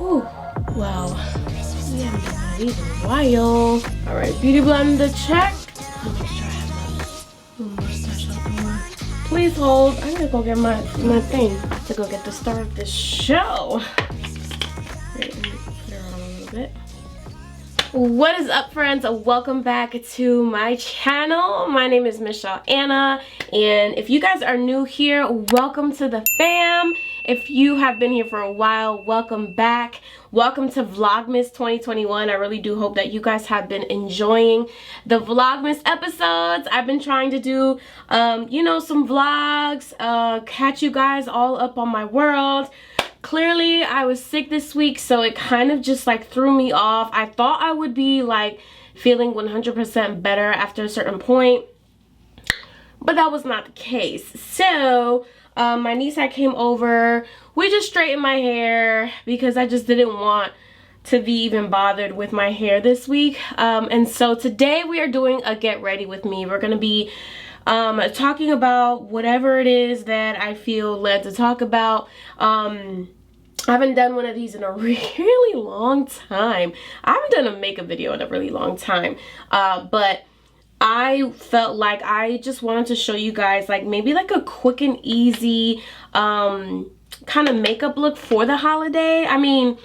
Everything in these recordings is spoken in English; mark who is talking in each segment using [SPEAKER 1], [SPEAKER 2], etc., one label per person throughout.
[SPEAKER 1] Whew. Wow. We haven't done that in a while. Alright, beauty blender check. Let me make sure I have my little mustache up more. Please hold. I'm gonna go get my thing to go get the star of this show. Wait, let me put her on a little bit. What is up, friends? Welcome back to my channel. My name is MichelleAna, and if you guys are new here, welcome to the fam. If you have been here for a while, welcome back. Welcome to VLOGMAS 2021. I really do hope that you guys have been enjoying the VLOGMAS episodes. I've been trying to do, you know, some vlogs, catch you guys all up on my world. Clearly, I was sick this week, so it kind of just like threw me off. I thought I would be like feeling 100% better after a certain point, but that was not the case. So my niece had came over. We just straightened my hair because I just didn't want to be even bothered with my hair this week. And so today we are doing a get ready with me. We're gonna be talking about whatever it is that I feel led to talk about. I haven't done one of these in a really long time. I haven't done a makeup video in a really long time, but I felt like I just wanted to show you guys like maybe like a quick and easy kind of makeup look for the holiday. I mean,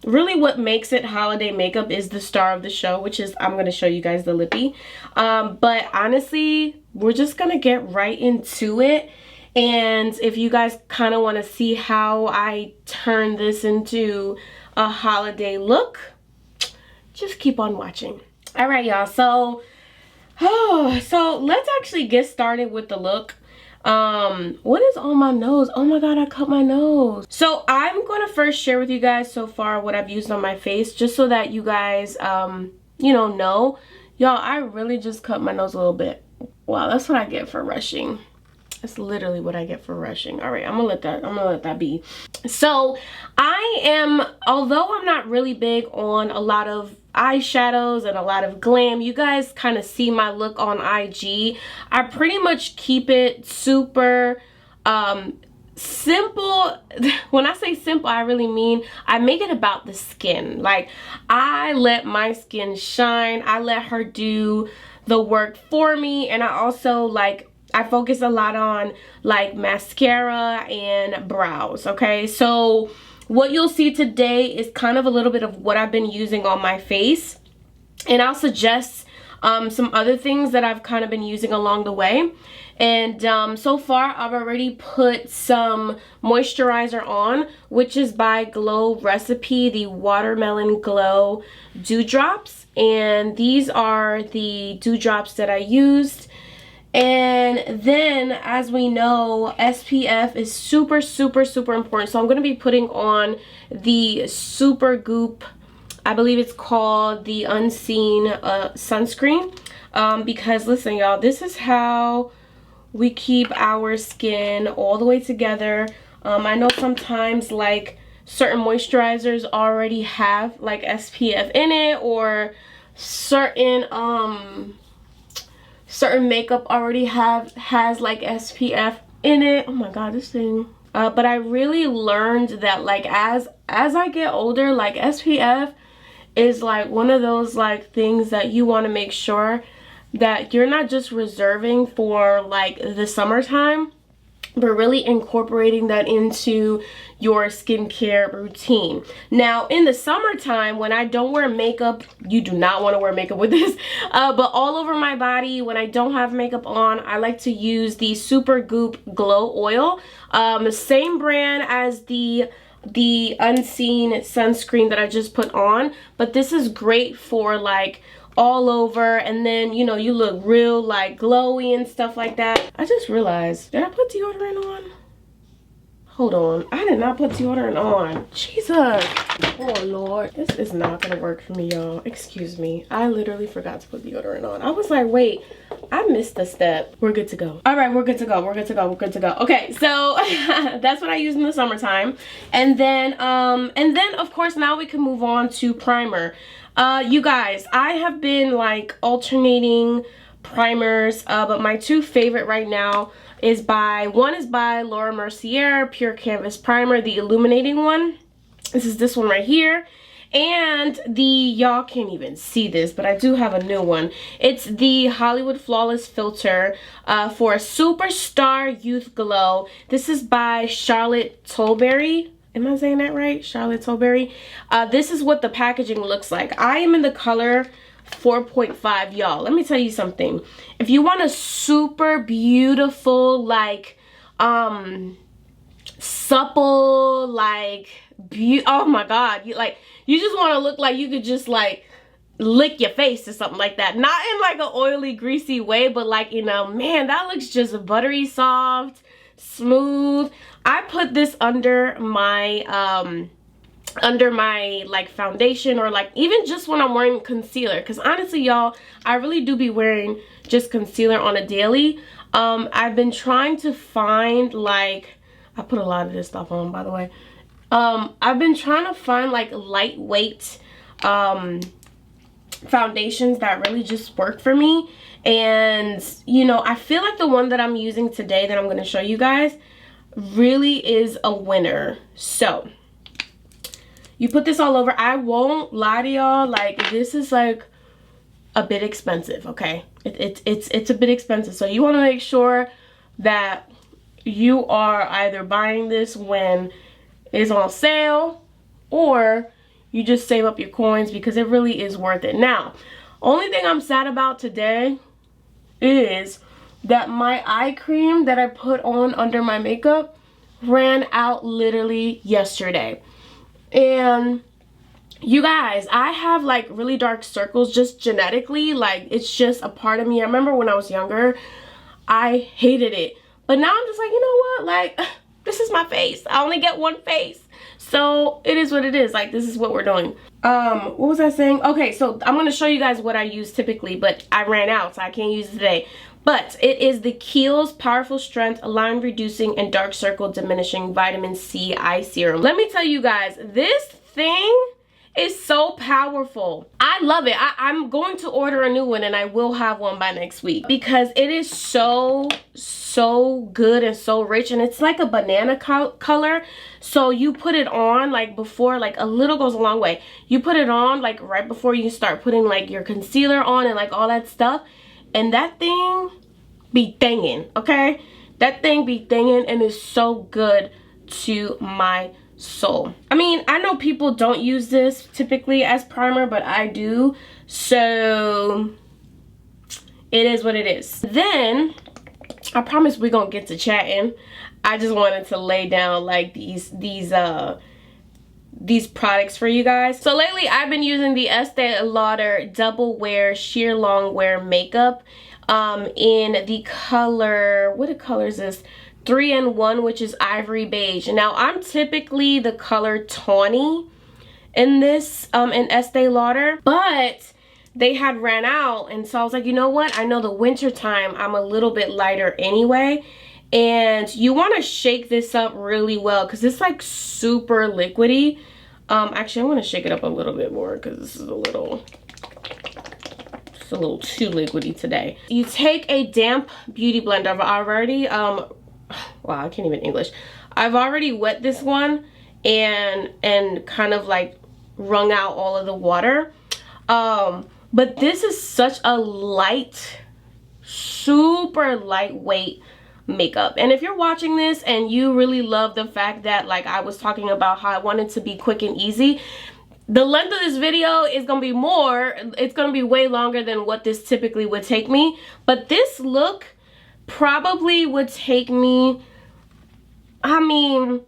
[SPEAKER 1] really what makes it holiday makeup is the star of the show, which is, I'm going to show you guys the lippy. But honestly, we're just going to get right into it. And if you guys kind of want to see how I turn this into a holiday look, just keep on watching. All right, y'all. So let's actually get started with the look. What is on my nose? Oh my god, I cut my nose. So I'm going to first share with you guys so far what I've used on my face, just so that you guys, you know. Y'all, I really just cut my nose a little bit. Wow, that's what I get for rushing. That's literally what I get for rushing. All right, I'm gonna let that be. So I am, although I'm not really big on a lot of eyeshadows and a lot of glam, you guys kind of see my look on IG. I pretty much keep it super simple. When I say simple, I really mean I make it about the skin. Like, I let my skin shine. I let her do the work for me, and I also like, I focus a lot on like mascara and brows, okay? So what you'll see today is kind of a little bit of what I've been using on my face, and I'll suggest some other things that I've kind of been using along the way. And so far I've already put some moisturizer on, which is by Glow Recipe, the Watermelon Glow Dewdrops, and these are the dewdrops that I used. And then, as we know, SPF is super important. So I'm going to be putting on the Super Goop, I believe it's called the Unseen sunscreen, because listen, y'all, this is how we keep our skin all the way together. I know sometimes like certain moisturizers already have like SPF in it, or certain makeup already has like SPF in it. Oh my god, this thing. But I really learned that like as I get older, like SPF is like one of those like things that you want to make sure that you're not just reserving for like the summertime, but really incorporating that into your skincare routine. Now, in the summertime, when I don't wear makeup, you do not want to wear makeup with this, but all over my body, when I don't have makeup on, I like to use the Super Goop Glow Oil, same brand as the Unseen sunscreen that I just put on, but this is great for like all over, and then you know, you look real like glowy and stuff like that. I just realized, did I put deodorant on? Hold on, I did not put deodorant on. Jesus, oh lord, this is not gonna work for me, y'all. Excuse me, I literally forgot to put deodorant on. I was like, wait, I missed a step. We're good to go. All right, we're good to go. We're good to go. We're good to go. Okay, so that's what I use in the summertime, and then of course now we can move on to primer. You guys, I have been like alternating primers, but my two favorite right now one is by Laura Mercier Pure Canvas Primer, the illuminating one, This is this one right here. And y'all can't even see this, but I do have a new one. It's the Hollywood Flawless Filter for a Superstar Youth Glow. This is by Charlotte Tilbury. Am I saying that right? Charlotte Tilbury. This is what the packaging looks like. I am in the color 4.5, y'all. Let me tell you something. If you want a super beautiful, like, supple, like, oh my God, you just want to look like you could just like lick your face or something like that. Not in like an oily, greasy way, but like, you know, man, that looks just buttery soft, smooth. I put this under my like foundation, or like even just when I'm wearing concealer, because honestly, y'all, I really do be wearing just concealer on a daily. I've been trying to find, like, I put a lot of this stuff on, by the way. I've been trying to find like lightweight foundations that really just work for me. And you know, I feel like the one that I'm using today that I'm going to show you guys really is a winner. So you put this all over. I won't lie to y'all, like, this is like a bit expensive, okay? It's a bit expensive, so you want to make sure that you are either buying this when it's on sale, or you just save up your coins, because it really is worth it. Now, only thing I'm sad about today is that my eye cream that I put on under my makeup ran out literally yesterday. And you guys, I have like really dark circles just genetically. Like, it's just a part of me. I remember when I was younger, I hated it. But now I'm just like, you know what? Like, this is my face. I only get one face. So it is what it is. Like, this is what we're doing. What was I saying? Okay, so I'm going to show you guys what I use typically, but I ran out, so I can't use it today. But it is the Kiehl's Powerful Strength Line Reducing and Dark Circle Diminishing Vitamin C Eye Serum. Let me tell you guys, this thing is so powerful. I love it. I'm going to order a new one, and I will have one by next week, because it is so good and so rich, and it's like a banana color. So you put it on like before, like a little goes a long way. You put it on like right before you start putting like your concealer on and like all that stuff, and that thing be thinging, okay? That thing be thinging, and is so good to my soul. I mean, I know people don't use this typically as primer, but I do, so it is what it is. Then I promise we're gonna get to chatting. I just wanted to lay down like these products for you guys. So lately I've been using the Estee Lauder Double Wear Sheer Long Wear Makeup in the color, what color is this? 3-in-1, which is ivory beige. Now, I'm typically the color tawny in this in Estee Lauder, but they had ran out, and so I was like, you know what, I know the winter time I'm a little bit lighter anyway, and you want to shake this up really well because it's like super liquidy. Actually, I want to shake it up a little bit more because this is a little too liquidy today. You take a damp beauty blender. I've already wow, I can't even English. I've already wet this one and kind of like wrung out all of the water. But this is such a light, super lightweight makeup. And if you're watching this and you really love the fact that, like I was talking about how I wanted to be quick and easy, the length of this video is gonna be more, it's gonna be way longer than what this typically would take me. But this look probably would take me, I mean,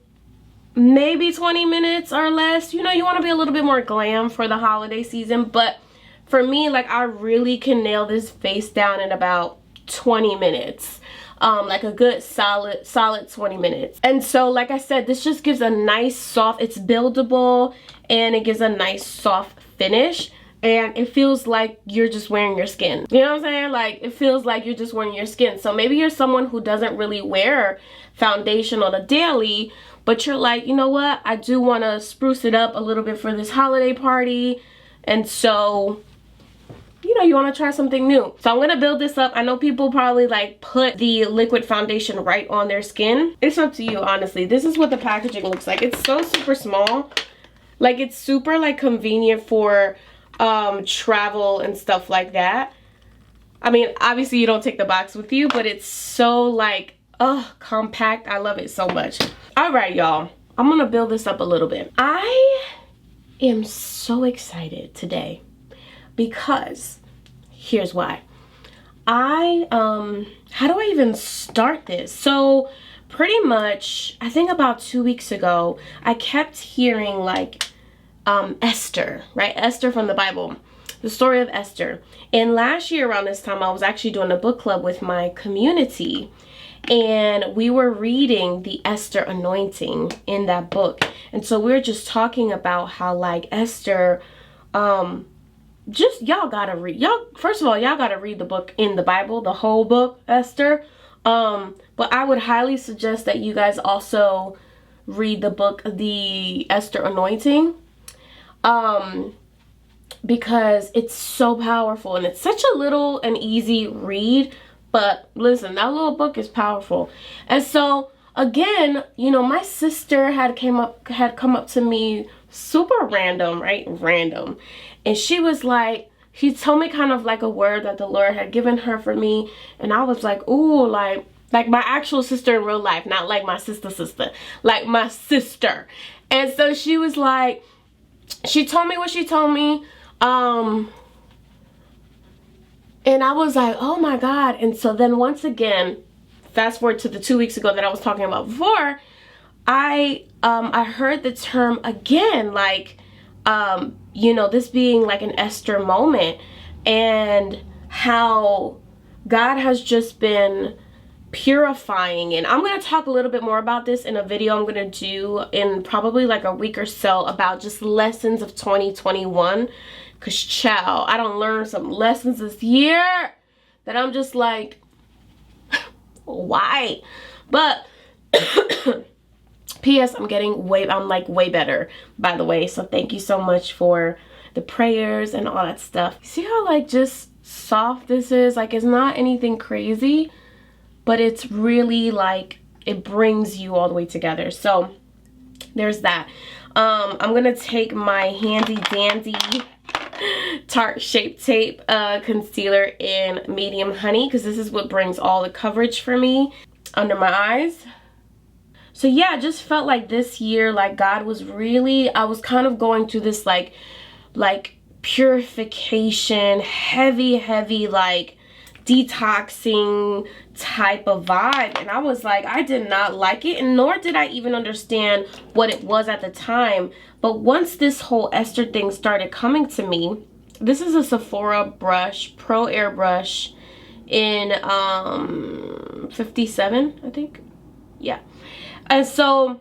[SPEAKER 1] maybe 20 minutes or less. You know, you want to be a little bit more glam for the holiday season, but for me, like, I really can nail this face down in about 20 minutes. Like a good solid 20 minutes. And so, like I said, this just gives a nice soft, it's buildable, and it gives a nice soft finish. And it feels like you're just wearing your skin. You know what I'm saying? Like, it feels like you're just wearing your skin. So maybe you're someone who doesn't really wear foundation on a daily, but you're like, you know what? I do want to spruce it up a little bit for this holiday party. And so, you know, you want to try something new. So I'm going to build this up. I know people probably like put the liquid foundation right on their skin. It's up to you, honestly. This is what the packaging looks like. It's so super small. Like, it's super like convenient for travel and stuff like that. I mean, obviously you don't take the box with you, but it's so like, compact. I love it so much. All right, y'all. I'm gonna build this up a little bit. I am so excited today because here's why. How do I even start this? So pretty much, I think about 2 weeks ago, I kept hearing like Esther, right? Esther from the Bible, the story of Esther. And last year around this time, I was actually doing a book club with my community, and we were reading the Esther anointing in that book. And so we were just talking about how like Esther, just y'all gotta read, first of all, y'all gotta read the book in the Bible, the whole book, Esther. But I would highly suggest that you guys also read the book, the Esther anointing, because it's so powerful and it's such a little and easy read. But listen, that little book is powerful. And so again, you know, my sister had come up to me super random, right? Random. And she was like, she told me kind of like a word that the Lord had given her for me. And I was like, ooh, like my actual sister in real life, not like my sister, like my sister. And so she was like, she told me what she told me. And I was like, oh my God. And so then once again, fast forward to the 2 weeks ago that I was talking about before, I heard the term again, like, you know, this being like an Esther moment, and how God has just been purifying. And I'm going to talk a little bit more about this in a video I'm going to do in probably like a week or so, about just lessons of 2021. Cause child, I don't learn some lessons this year that I'm just like, why? But P.S. I'm like way better, by the way. So thank you so much for the prayers and all that stuff. See how like just soft this is? Like, it's not anything crazy, but it's really like, it brings you all the way together. So there's that. I'm gonna take my handy dandy Tarte Shape Tape concealer in medium honey, because this is what brings all the coverage for me under my eyes. So yeah, I just felt like this year, like God was really, I was kind of going through this like purification, heavy like detoxing type of vibe. And I was like, I did not like it, and nor did I even understand what it was at the time. But once this whole Esther thing started coming to me, this is a Sephora brush, Pro Air brush in 57, I think. Yeah. And so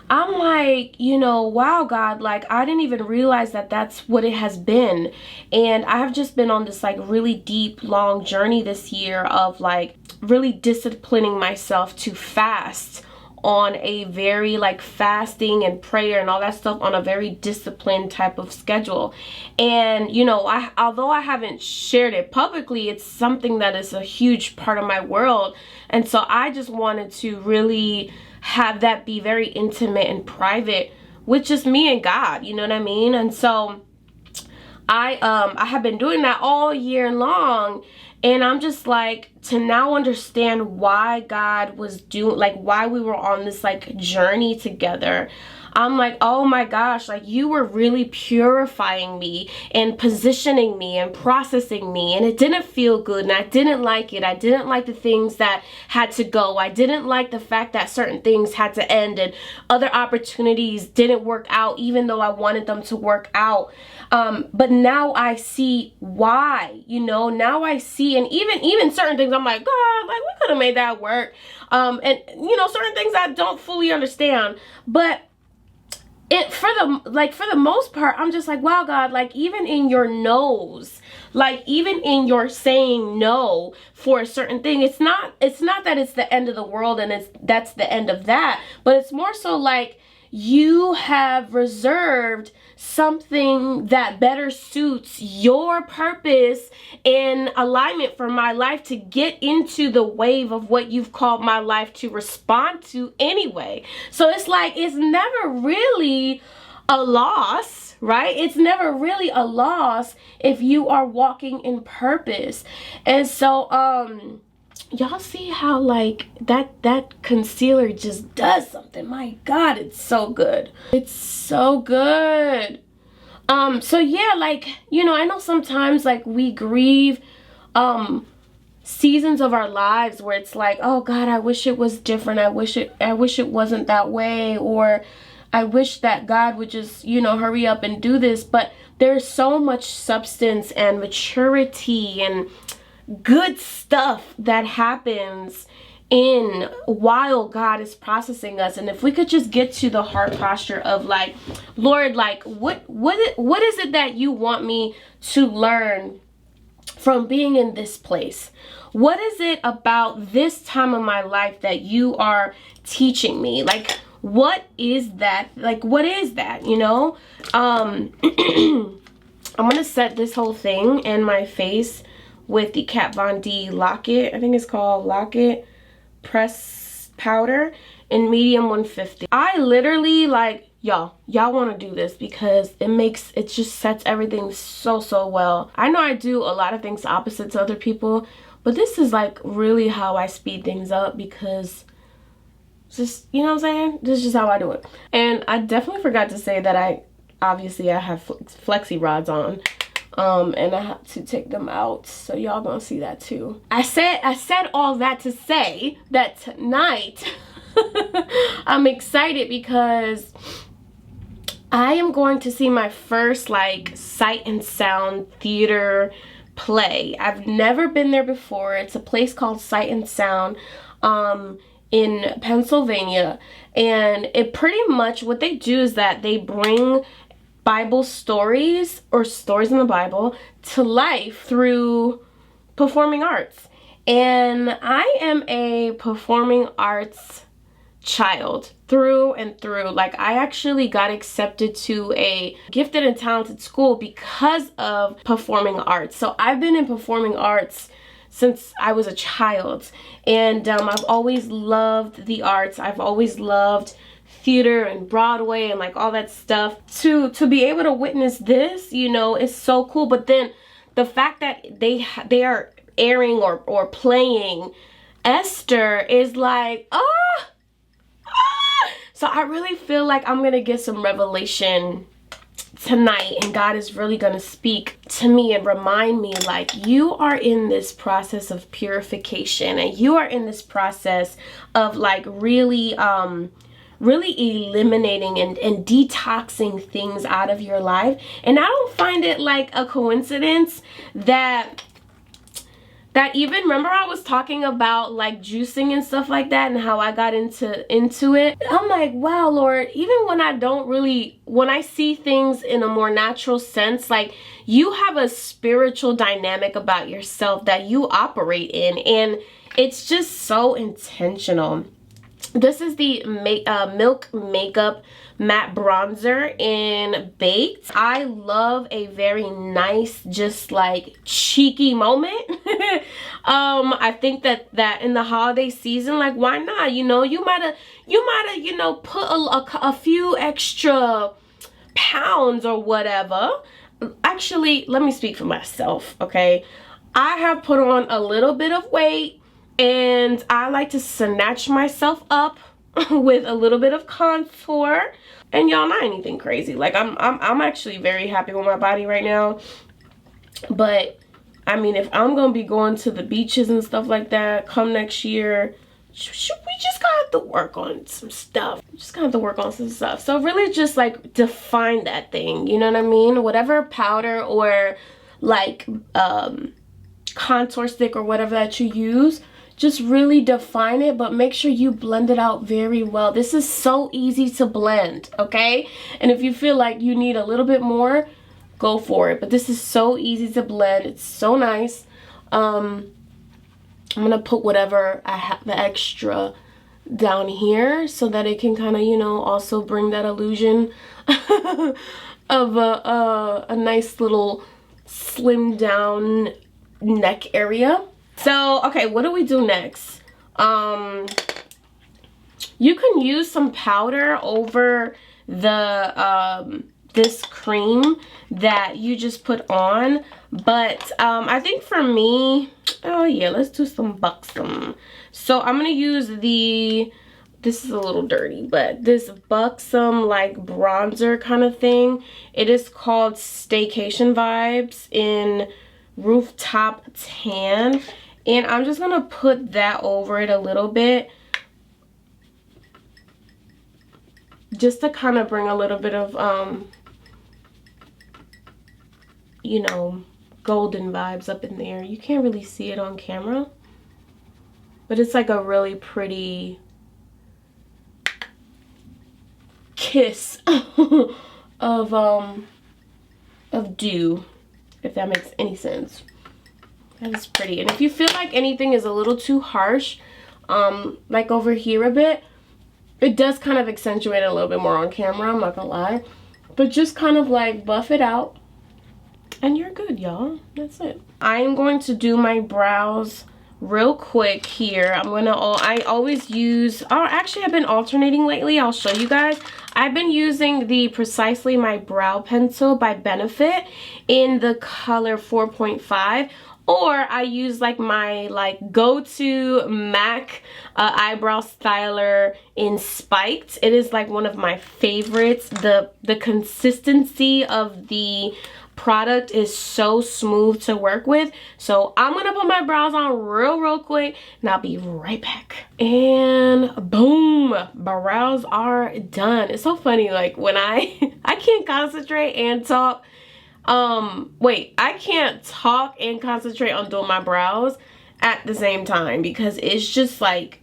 [SPEAKER 1] I'm like, you know, wow, God, like I didn't even realize that that's what it has been. And I've just been on this like really deep, long journey this year of like really disciplining myself to fast on a very like fasting and prayer and all that stuff on a very disciplined type of schedule. And you know, although I haven't shared it publicly, it's something that is a huge part of my world. And so I just wanted to really have that be very intimate and private with just me and God, you know what I mean? And so I have been doing that all year long. And I'm just like, to now understand why God was doing, like why we were on this like journey together. I'm like, oh my gosh, like you were really purifying me and positioning me and processing me, and it didn't feel good and I didn't like it. I didn't like the things that had to go. I didn't like the fact that certain things had to end and other opportunities didn't work out even though I wanted them to work out. But now I see why, you know, now I see, and even certain things I'm like, God, like we could have made that work. And you know, certain things I don't fully understand, but for the most part, I'm just like, wow, God, like even in your no's, like even in your saying no for a certain thing, it's not that it's the end of the world and that's the end of that, but it's more so like you have reserved something that better suits your purpose and alignment for my life to get into the wave of what you've called my life to respond to anyway. So it's like, it's never really a loss, right? It's never really a loss if you are walking in purpose. And so y'all see how like that concealer just does something. My God, it's so good. It's so good. So yeah, like, you know, I know sometimes like we grieve seasons of our lives where it's like, oh God, I wish it was different. I wish it wasn't that way, or I wish that God would just, you know, hurry up and do this. But there's so much substance and maturity and good stuff that happens in while God is processing us. And if we could just get to the heart posture of like, Lord, like what is it that you want me to learn from being in this place? What is it about this time of my life that you are teaching me? Like, what is that? Like, what is that, you know? I'm gonna set this whole thing in my face with the Kat Von D Lock-It. I think it's called Lock-It Press Powder in medium 150. I literally, like, y'all want to do this because it just sets everything so well. I know I do a lot of things opposite to other people, but this is like really how I speed things up, because just, you know what I'm saying, this is just how I do it. And I definitely forgot to say that I have flexi rods on, and I have to take them out, so y'all gonna see that too. I said all that to say that tonight I'm excited because I am going to see my first like sight and sound theater play. I've never been there before. It's a place called Sight and Sound in Pennsylvania, and it pretty much, what they do is that they bring Bible stories or stories in the Bible to life through performing arts. And I am a performing arts child through and through. Like, I actually got accepted to a gifted and talented school because of performing arts. So I've been in performing arts since I was a child, and I've always loved the arts. I've always loved theater and Broadway and like all that stuff. To be able to witness this, you know, is so cool. But then the fact that they are airing or playing Esther is like, so I really feel like I'm gonna get some revelation tonight, and God is really gonna speak to me and remind me, like, you are in this process of purification, and you are in this process of like really eliminating and detoxing things out of your life. And I don't find it like a coincidence that even, remember I was talking about like juicing and stuff like that and how I got into it. I'm like, wow, Lord, even when I see things in a more natural sense, like, you have a spiritual dynamic about yourself that you operate in, and it's just so intentional. This is the Milk Makeup Matte Bronzer in Baked. I love a very nice, just like cheeky moment. I think that in the holiday season, like, why not? You know, you might have, you know, put a few extra pounds or whatever. Actually, let me speak for myself, okay? I have put on a little bit of weight, and I like to snatch myself up with a little bit of contour. And y'all, not anything crazy. Like, I'm actually very happy with my body right now. But I mean, if I'm gonna be going to the beaches and stuff like that come next year, we just gonna have to work on some stuff. So really just like define that thing, you know what I mean? Whatever powder or like contour stick or whatever that you use, just really define it, but make sure you blend it out very well. This is so easy to blend, okay? And if you feel like you need a little bit more, go for it. But this is so easy to blend. It's so nice. I'm gonna put whatever I have the extra down here so that it can kind of, you know, also bring that illusion of a nice little slim down neck area. So, okay, what do we do next? You can use some powder over the this cream that you just put on. But I think for me, oh yeah, let's do some buxom. So I'm gonna use the, this is a little dirty, but this buxom like bronzer kind of thing. It is called Staycation Vibes in Rooftop Tan, and I'm just gonna put that over it a little bit, just to kind of bring a little bit of you know, golden vibes up in there. You can't really see it on camera, but it's like a really pretty kiss of dew, if that makes any sense. That is pretty. And if you feel like anything is a little too harsh, like over here a bit, it does kind of accentuate it a little bit more on camera, I'm not gonna lie. But just kind of like buff it out and you're good, y'all. That's it. I am going to do my brows real quick here. I always use, oh, actually I've been alternating lately. I'll show you guys. I've been using the Precisely My Brow Pencil by Benefit in the color 4.5. Or I use like my go-to MAC eyebrow styler in Spiked. It is like one of my favorites. The consistency of the product is so smooth to work with. So I'm gonna put my brows on real quick and I'll be right back. And boom, brows are done. It's so funny, like when I can't concentrate and talk. I can't talk and concentrate on doing my brows at the same time because it's just like,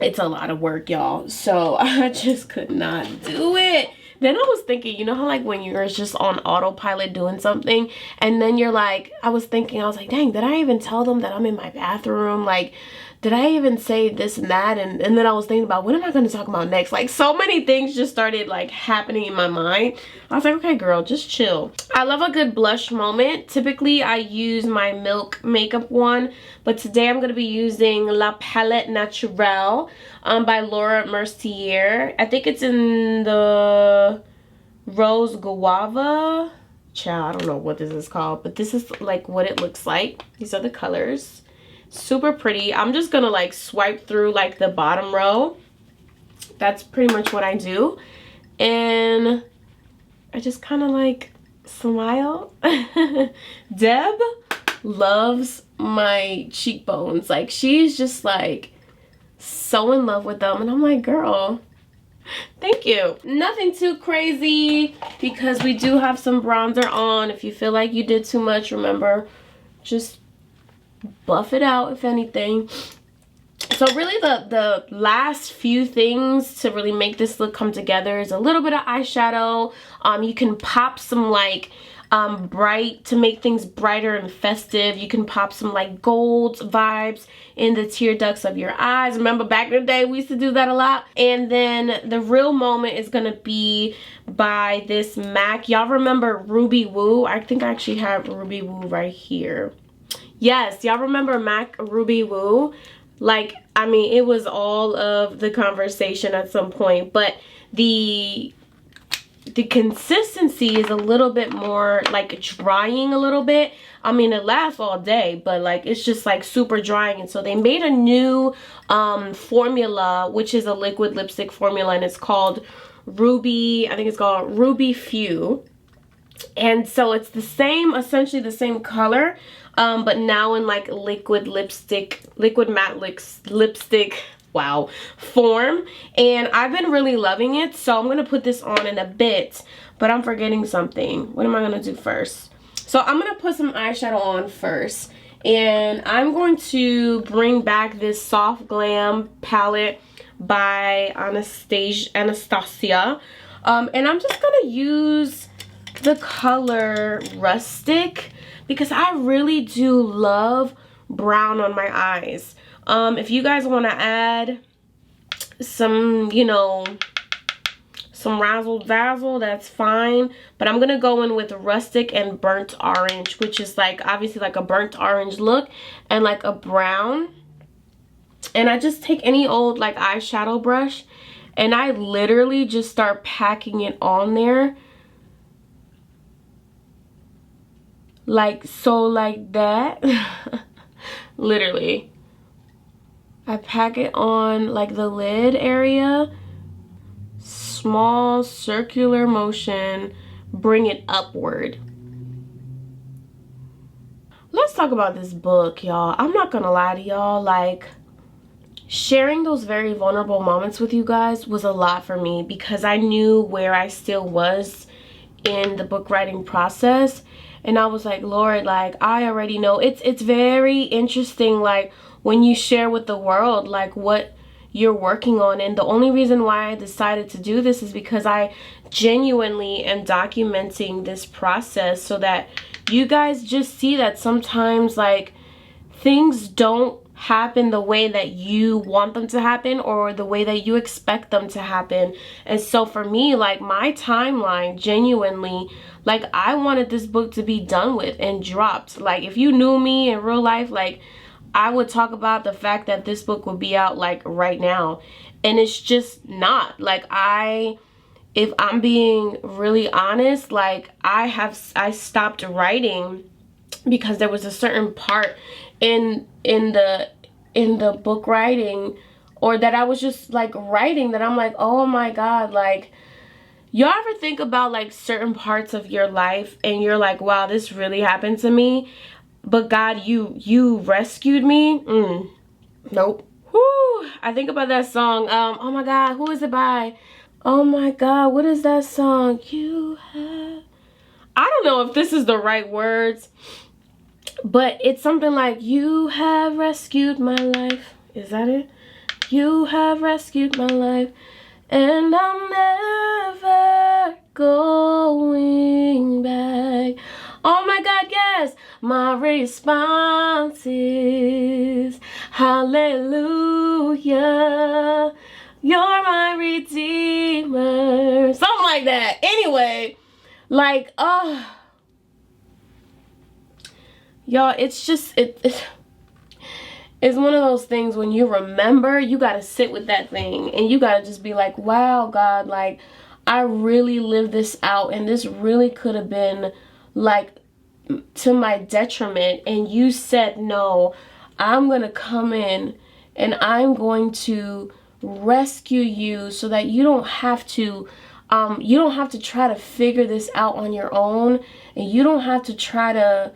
[SPEAKER 1] it's a lot of work, y'all. So I just could not do it. Then I was thinking, you know how like when you're just on autopilot doing something and then you're like, I was like, dang, did I even tell them that I'm in my bathroom? Like, did I even say this and that? And then I was thinking about, what am I going to talk about next? Like, so many things just started like happening in my mind. I was like, okay, girl, just chill. I love a good blush moment. Typically, I use my Milk makeup one, but today I'm going to be using La Palette Naturelle by Laura Mercier. I think it's in the Rose Guava. Child, I don't know what this is called, but this is like what it looks like. These are the colors. Super pretty. I'm just gonna like swipe through like the bottom row. That's pretty much what I do. And I just kind of like smile. Deb loves my cheekbones. Like she's just like so in love with them. And I'm like, girl, thank you. Nothing too crazy because we do have some bronzer on. If you feel like you did too much, remember, just buff it out if anything. So really the last few things to really make this look come together is a little bit of eyeshadow. You can pop some like bright, to make things brighter and festive. You can pop some like gold vibes in the tear ducts of your eyes. Remember back in the day we used to do that a lot. And then the real moment is gonna be by this MAC. Y'all remember Ruby Woo? I think I actually have Ruby Woo right here. Yes, y'all remember MAC Ruby Woo? Like, I mean, it was all of the conversation at some point, but the consistency is a little bit more like drying a little bit. I mean, it lasts all day, but like it's just like super drying. And so they made a new formula, which is a liquid lipstick formula, and it's called Ruby, I think it's called Ruby Few. And so it's the same, essentially the same color, but now in like liquid matte lipstick, wow, form. And I've been really loving it, so I'm gonna put this on in a bit, but I'm forgetting something. What am I gonna do first? So I'm gonna put some eyeshadow on first, and I'm going to bring back this Soft Glam palette by Anastasia, and I'm just gonna use the color Rustic because I really do love brown on my eyes. If you guys want to add some, you know, some razzle dazzle, that's fine, but I'm gonna go in with Rustic and Burnt Orange, which is like obviously like a burnt orange look and like a brown. And I just take any old like eyeshadow brush And I literally just start packing it on there. Like so, like that. Literally. I pack it on like the lid area. Small circular motion. Bring it upward. Let's talk about this book, y'all. I'm not gonna lie to y'all, like, sharing those very vulnerable moments with you guys was a lot for me because I knew where I still was in the book writing process. And I was like, Lord, like, I already know. It's very interesting, like, when you share with the world, like, what you're working on. And the only reason why I decided to do this is because I genuinely am documenting this process so that you guys just see that sometimes, like, things don't happen the way that you want them to happen or the way that you expect them to happen. And so for me, like, my timeline, genuinely, like, I wanted this book to be done with and dropped. Like, if you knew me in real life, like, I would talk about the fact that this book would be out, like, right now. And it's just not. Like, if I'm being really honest, like, I stopped writing because there was a certain part in the book writing, or that I was just like writing, that I'm like, oh my God, like, y'all ever think about like certain parts of your life and you're like, wow, this really happened to me, but God, you rescued me? Nope. Whoo, I think about that song. Oh my God, who is it by? Oh my God, what is that song? You have, I don't know if this is the right words, but it's something like, you have rescued my life. Is that it? You have rescued my life, and I'm never going back. Oh my God, yes. My response is hallelujah. You're my redeemer. Something like that. Anyway, like, oh. Y'all, it's just, it's one of those things when you remember, you got to sit with that thing and you got to just be like, wow, God, like, I really lived this out and this really could have been like to my detriment. And you said, no, I'm going to come in and I'm going to rescue you so that you don't have to try to figure this out on your own, and you don't have to try to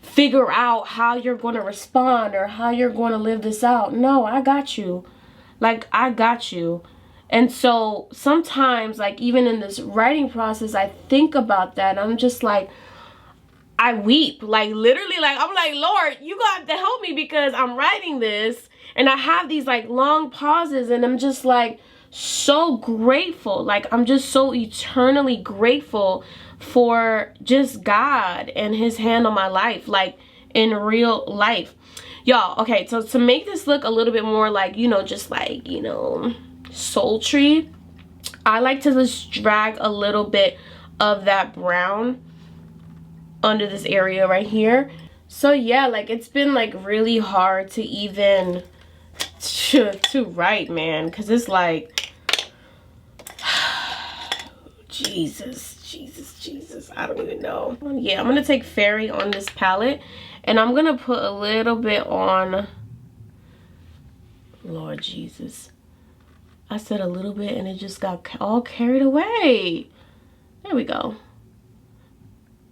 [SPEAKER 1] figure out how you're going to respond or how you're going to live this out. No, I got you. Like, I got you. And so sometimes, like, even in this writing process, I think about that. I'm just like, I weep. Like, literally, like, I'm like, Lord, you got to help me because I'm writing this and I have these like long pauses, and I'm just like so grateful. Like, I'm just so eternally grateful for just God and his hand on my life, like in real life. Y'all, okay, so to make this look a little bit more like, you know, just like, you know, sultry, I like to just drag a little bit of that brown under this area right here. So yeah, like, it's been like really hard to even to write, man, because it's like, Jesus, I don't even know. Yeah, I'm gonna take Fairy on this palette, and I'm gonna put a little bit on, Lord Jesus, I said a little bit and it just got all carried away. There we go.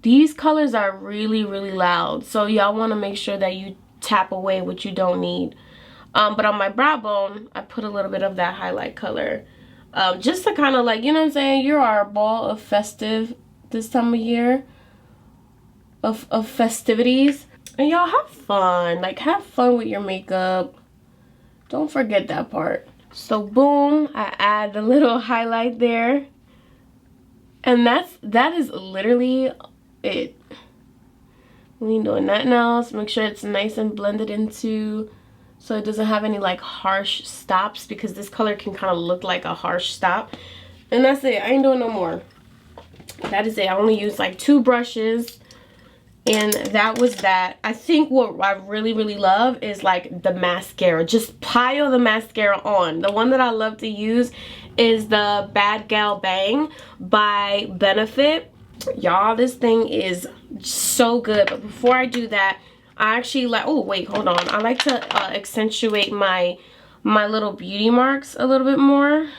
[SPEAKER 1] These colors are really, really loud, so y'all want to make sure that you tap away what you don't need. But on my brow bone, I put a little bit of that highlight color, just to kind of, like, you know what I'm saying, you're our ball of festive this time of year, of festivities. And y'all have fun, like, have fun with your makeup. Don't forget that part. So boom, I add a little highlight there, and that is literally it. We ain't doing nothing else. Make sure it's nice and blended into, so it doesn't have any like harsh stops, because this color can kind of look like a harsh stop. And that's it. I ain't doing no more. That is it. I only use like 2 brushes, And that was that. I think what I really love is like the mascara. Just pile the mascara on. The one that I love to use is the Bad Gal Bang by Benefit. Y'all, this thing is so good. But before I do that, I actually like, oh wait, hold on. I like to accentuate my little beauty marks a little bit more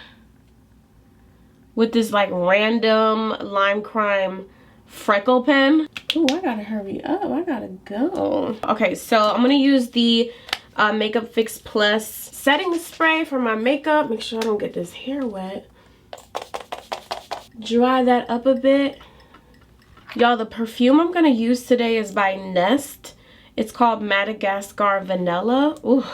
[SPEAKER 1] with this like random Lime Crime freckle pen. Oh, I gotta hurry up. I gotta go. Okay, so I'm gonna use the Makeup Fix Plus setting spray for my makeup. Make sure I don't get this hair wet. Dry that up a bit. Y'all, the perfume I'm gonna use today is by Nest. It's called Madagascar Vanilla. Ooh.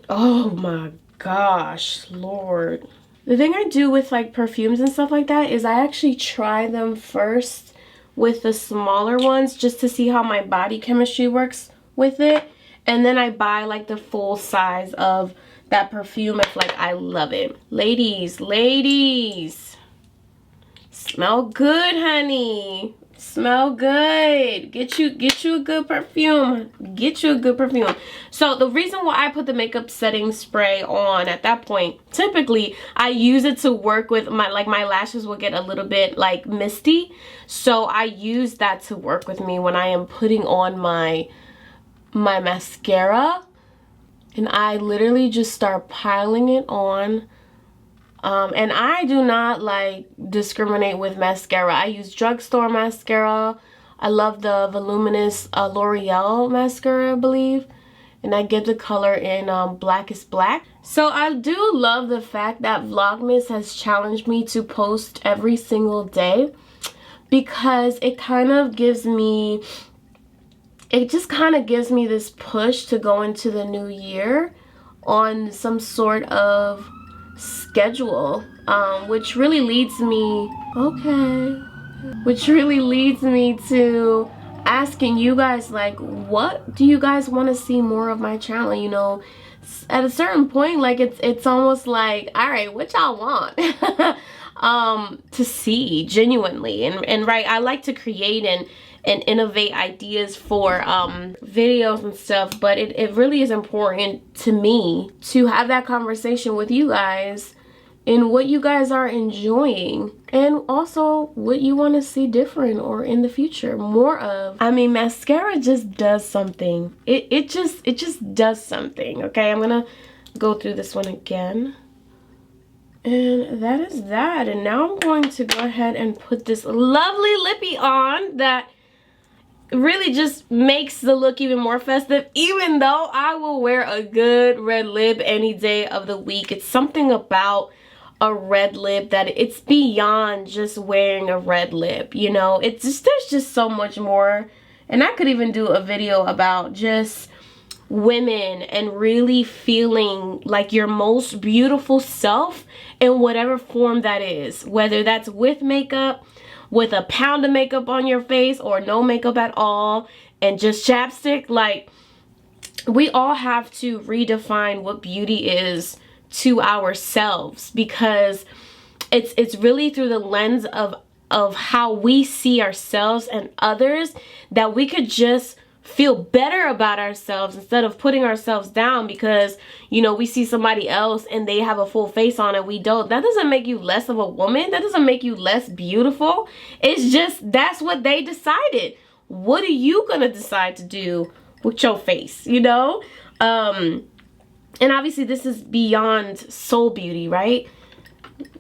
[SPEAKER 1] Oh my gosh, Lord. The thing I do with like perfumes and stuff like that is I actually try them first with the smaller ones just to see how my body chemistry works with it. And then I buy like the full size of that perfume if like I love it. Ladies, smell good, honey. Smell good. Get you a good perfume. Get you a good perfume. So the reason why I put the makeup setting spray on at that point, typically I use it to work with my, like my lashes will get a little bit like misty. So I use that to work with me when I am putting on my mascara. And I literally just start piling it on. And I do not like discriminate with mascara. I use drugstore mascara. I love the voluminous L'Oreal mascara, I believe. And I get the color in Black is Black. So I do love the fact that Vlogmas has challenged me to post every single day. Because it kind of gives me, it just kind of gives me this push to go into the new year on some sort of schedule, which really leads me to asking you guys, like, what do you guys want to see more of my channel? You know, at a certain point, like it's almost like, all right, what y'all want to see genuinely. And right, I like to create and innovate ideas for videos and stuff, but it really is important to me to have that conversation with you guys and what you guys are enjoying and also what you want to see different or in the future more of. I mean, mascara just does something. It just does something. Okay, I'm gonna go through this one again. And that is that. And now I'm going to go ahead and put this lovely lippy on that really just makes the look even more festive, even though I will wear a good red lip any day of the week. It's something about a red lip that it's beyond just wearing a red lip, you know. It's just, there's just so much more. And I could even do a video about just women and really feeling like your most beautiful self in whatever form that is, whether that's with makeup, with a pound of makeup on your face, or no makeup at all and just chapstick. Like, we all have to redefine what beauty is to ourselves, because it's really through the lens of how we see ourselves and others that we could just feel better about ourselves instead of putting ourselves down because, you know, we see somebody else and they have a full face on and we don't. That doesn't make you less of a woman. That doesn't make you less beautiful. It's just, that's what they decided. What are you gonna decide to do with your face, you know? And obviously this is beyond soul beauty, right?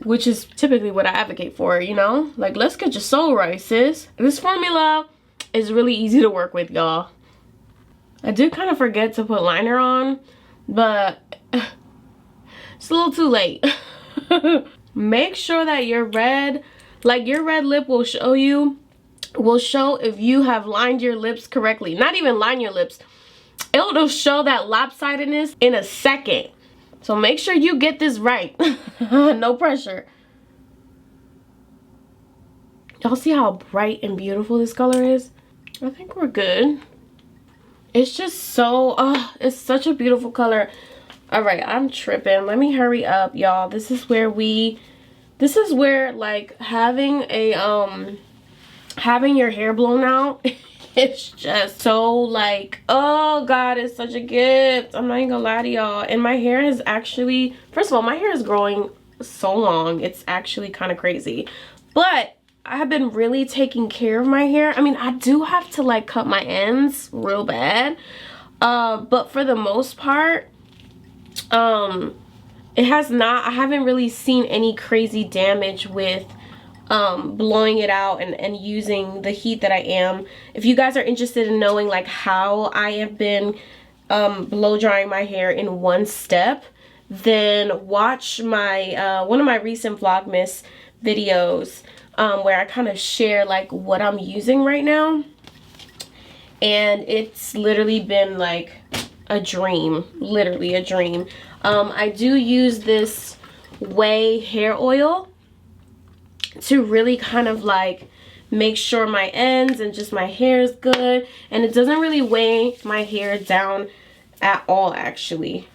[SPEAKER 1] Which is typically what I advocate for, you know? Like, let's get your soul right, sis. This formula is really easy to work with, y'all. I did kind of forget to put liner on, but it's a little too late. Make sure that your red, like your red lip will show if you have lined your lips correctly. Not even line your lips. It'll show that lopsidedness in a second. So make sure you get this right. No pressure. Y'all see how bright and beautiful this color is? I think we're good. It's just so, it's such a beautiful color. All right, I'm tripping. Let me hurry up, y'all. This is where like having a having your hair blown out, it's just so like, oh god, it's such a gift. I'm not even gonna lie to y'all. And my hair is actually, first of all, my hair is growing so long, it's actually kind of crazy. But I have been really taking care of my hair. I mean, I do have to like cut my ends real bad, but for the most part, it has not, I haven't really seen any crazy damage with blowing it out and using the heat that I am. If you guys are interested in knowing like how I have been blow drying my hair in one step, then watch my one of my recent Vlogmas videos where I kind of share like what I'm using right now, and it's literally been like a dream, literally a dream. I do use this Whey hair oil to really kind of like make sure my ends and just my hair is good, and it doesn't really weigh my hair down at all actually.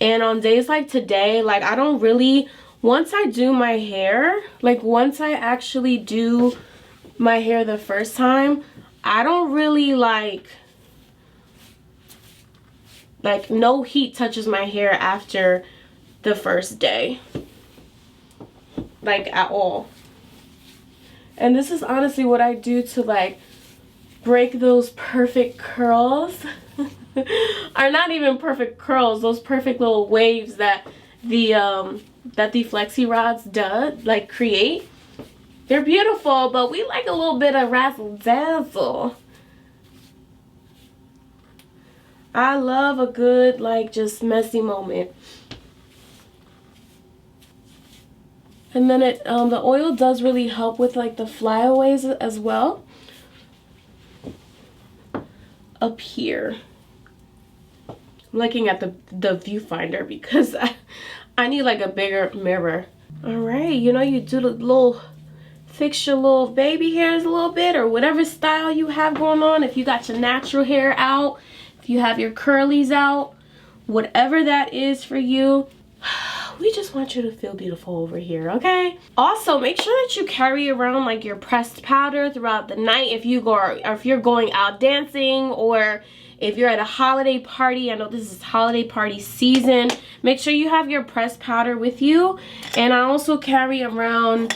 [SPEAKER 1] And on days like today, like I don't really, once I do my hair, like once I actually do my hair the first time, I don't really like no heat touches my hair after the first day, like at all. And this is honestly what I do to like break those perfect curls or not even perfect curls, those perfect little waves that the flexi rods does like create. They're beautiful, but we like a little bit of razzle dazzle. I love a good like just messy moment. And then it the oil does really help with like the flyaways as well. Up here, I'm looking at the viewfinder because I need like a bigger mirror. All right, you know, you do the little, fix your little baby hairs a little bit, or whatever style you have going on. If you got your natural hair out, if you have your curlies out, whatever that is for you, we just want you to feel beautiful over here, okay? Also, make sure that you carry around like your pressed powder throughout the night if you go, or if you're going out dancing, or if you're at a holiday party. I know this is holiday party season. Make sure you have your pressed powder with you. And I also carry around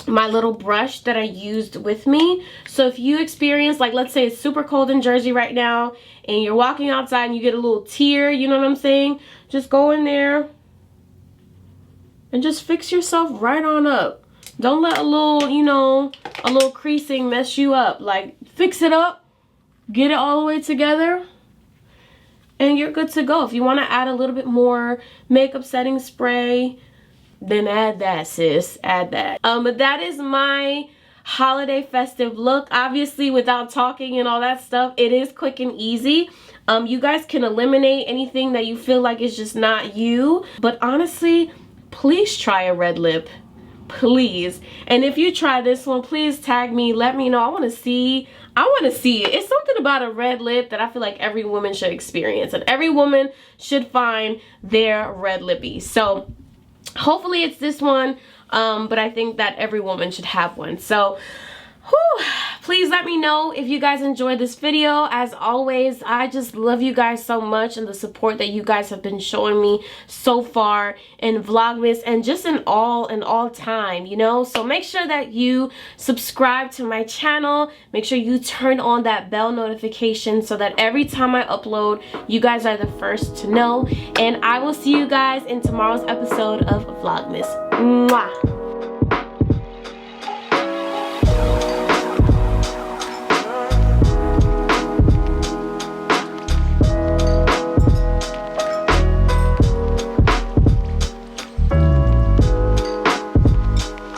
[SPEAKER 1] my little brush that I used with me. So if you experience, like let's say it's super cold in Jersey right now and you're walking outside and you get a little tear, you know what I'm saying? Just go in there and just fix yourself right on up. Don't let a little, you know, a little creasing mess you up. Like fix it up, get it all the way together, and you're good to go. If you want to add a little bit more makeup setting spray, then add that, sis, add that. But that is my holiday festive look. Obviously, without talking and all that stuff, it is quick and easy. You guys can eliminate anything that you feel like is just not you. But honestly, please try a red lip, please. And if you try this one, please tag me, let me know. I want to see it. It's something about a red lip that I feel like every woman should experience, and every woman should find their red lippy. So hopefully it's this one, but I think that every woman should have one. So whew, please let me know if you guys enjoyed this video. As always, I just love you guys so much, and the support that you guys have been showing me so far in Vlogmas and just in all time, you know. So make sure that you subscribe to my channel. Make sure you turn on that bell notification so that every time I upload, you guys are the first to know. And I will see you guys in tomorrow's episode of Vlogmas. Mwah!